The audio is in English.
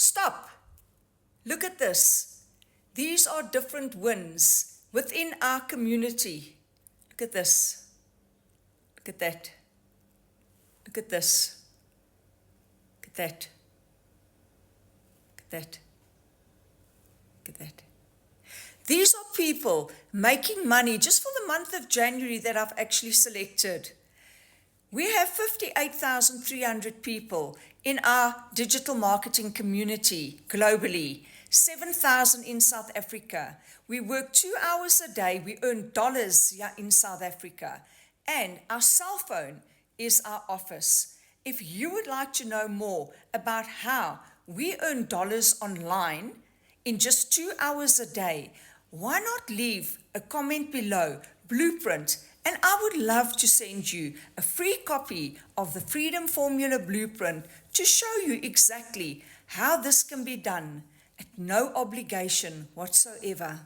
Stop. Look at this. These are different wins within our community. Look at this. Look at that. Look at this. Look at that. Look at that. Look at that. These are people making money just for the month of January that I've actually selected. We have 58,300 people in our digital marketing community globally, 7,000 in South Africa. We work 2 hours a day. We earn dollars here in South Africa. And our cell phone is our office. If you would like to know more about how we earn dollars online in just 2 hours a day, why not leave a comment below, Blueprint, and I would love to send you a free copy of the Freedom Formula Blueprint to show you exactly how this can be done at no obligation whatsoever.